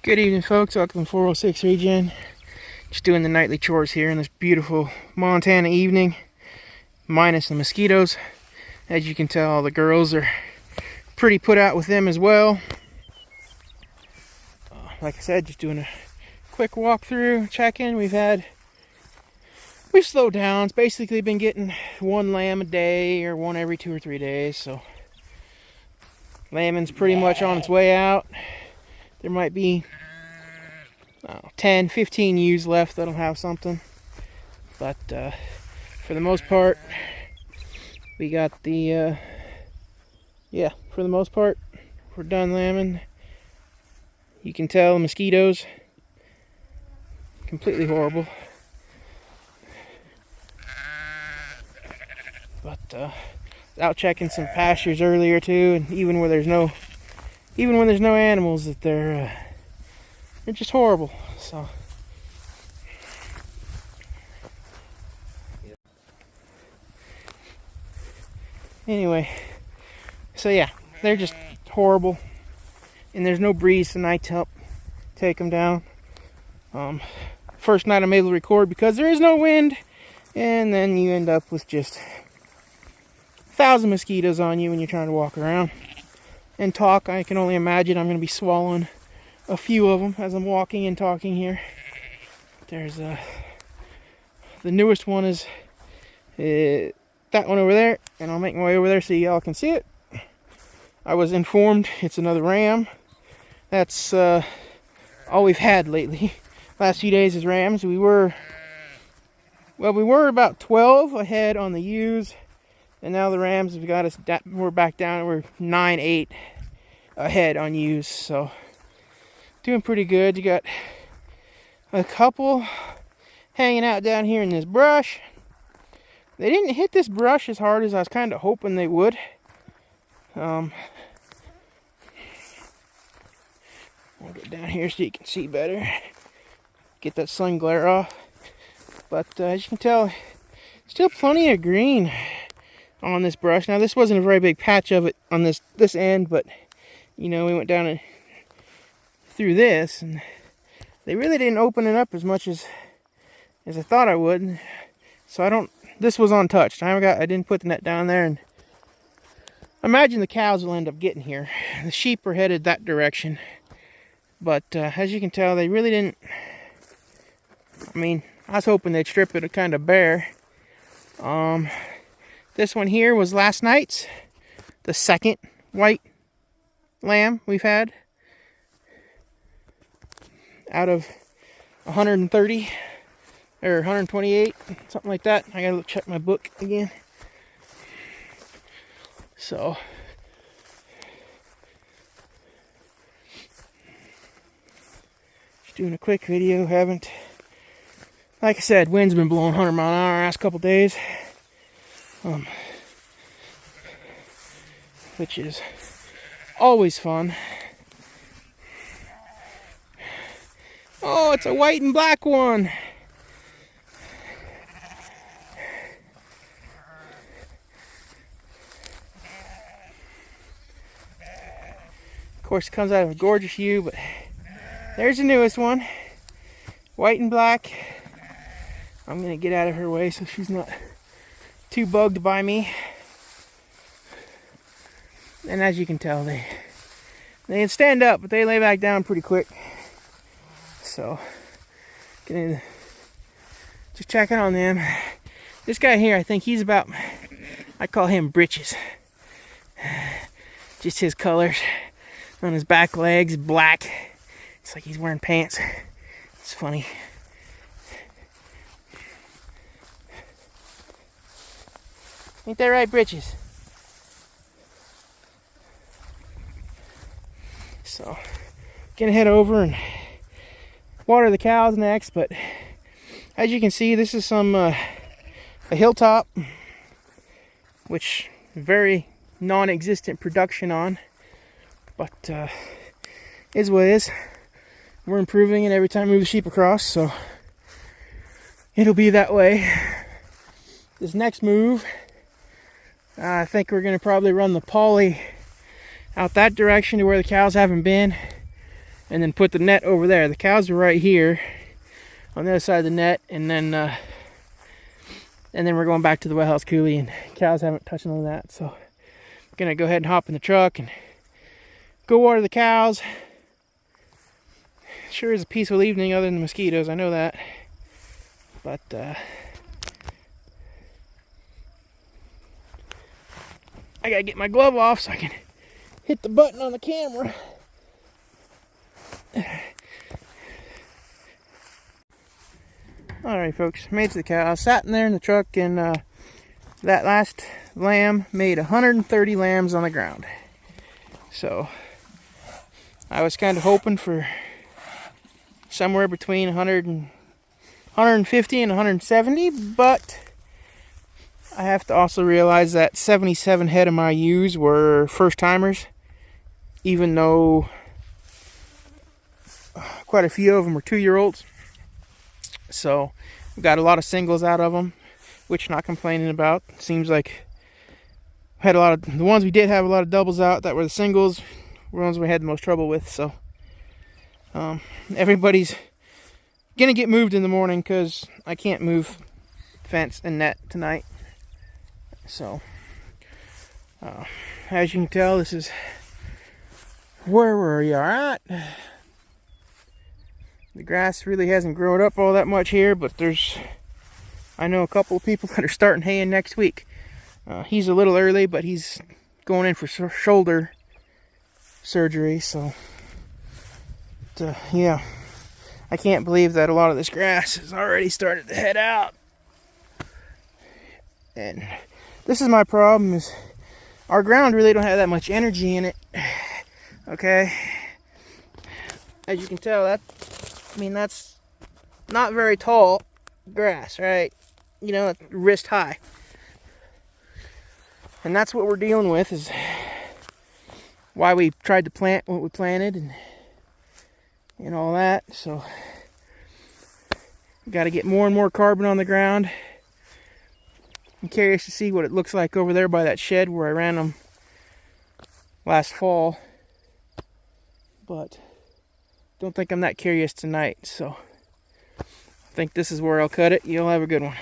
Good evening, folks. Welcome to 406 Regen. Just doing the nightly chores here in this beautiful Montana evening, minus the mosquitoes. As you can tell, the girls are pretty put out with them as well. Like I said, just doing a quick walkthrough, check-in. We've slowed down. It's basically been getting one lamb a day or one every 2 or 3 days. So lambing's pretty much on its way out. There might be 10, 15 ewes left that'll have something. But for the most part, we got the, for the most part, we're done lambing. You can tell the mosquitoes, completely horrible. But out checking some pastures earlier too, and even when there's no animals, that they're just horrible. So anyway, so yeah, they're just horrible, and there's no breeze tonight to help take them down. First night I'm able to record because there is no wind, and then you end up with just 1,000 mosquitoes on you when you're trying to walk around and talk. I can only imagine I'm going to be swallowing a few of them as I'm walking and talking here. There's the newest one is that one over there, and I'll make my way over there so y'all can see it. I was informed it's another ram. That's all we've had lately. Last few days is rams. We were about 12 ahead on the ewes, and now the rams have got us. We're back down. We're 9-8 ahead on ewes. So doing pretty good. You got a couple hanging out down here in this brush. They didn't hit this brush as hard as I was kind of hoping they would. I'll get down here so you can see better. Get that sun glare off. But as you can tell, still plenty of green on this brush. Now this wasn't a very big patch of it on this end, but you know, we went down and through this, and they really didn't open it up as much as I thought I would. So this was untouched. I didn't put the net down there, and I imagine the cows will end up getting here. The sheep are headed that direction, but as you can tell, they really didn't. I mean, I was hoping they'd strip it kind of bare. This one here was last night's, the second white lamb we've had out of 130 or 128, something like that. I gotta check my book again. So just doing a quick video. Like I said, wind's been blowing 100 mile an hour the last couple days, which is always fun. Oh, it's a white and black one. Of course, it comes out of a gorgeous ewe, but there's the newest one. White and black. I'm going to get out of her way so she's not too bugged by me. And as you can tell, they can stand up, but they lay back down pretty quick. So, just checking on them. This guy here, I think he's about, I call him Britches. Just his colors on his back legs, black. It's like he's wearing pants. It's funny. Ain't that right, Britches? So, gonna head over and water the cows next, but as you can see, this is a hilltop, which very non-existent production on, but is what it is. We're improving it every time we move the sheep across, so it'll be that way. This next move, I think we're gonna probably run the poly out that direction to where the cows haven't been, and then put the net over there. The cows are right here on the other side of the net, and then we're going back to the well house coulee, and cows haven't touched none of that. So I'm gonna go ahead and hop in the truck and go water the cows. Sure is a peaceful evening other than the mosquitoes, I know that. But I gotta get my glove off so I can hit the button on the camera. Alright folks, made it to the cow. I was sat in there in the truck, and that last lamb made 130 lambs on the ground. So I was kind of hoping for somewhere between 150 and 170, but I have to also realize that 77 head of my ewes were first timers, even though quite a few of them were 2-year-olds. So we got a lot of singles out of them, which not complaining about. Seems like we had a lot of, the ones we did have a lot of doubles out that were the singles were the ones we had the most trouble with. So everybody's gonna get moved in the morning because I can't move fence and net tonight. So as you can tell, this is where we are at. The grass really hasn't grown up all that much here, but I know a couple of people that are starting haying next week. He's a little early, but he's going in for shoulder surgery, so yeah. I can't believe that a lot of this grass has already started to head out. And this is my problem, is our ground really don't have that much energy in it. Okay? As you can tell, that's not very tall grass, right? You know, wrist high. And that's what we're dealing with, is why we tried to plant what we planted and all that. So we got to get more and more carbon on the ground. I'm curious to see what it looks like over there by that shed where I ran them last fall, but don't think I'm that curious tonight. So I think this is where I'll cut it. You'll have a good one.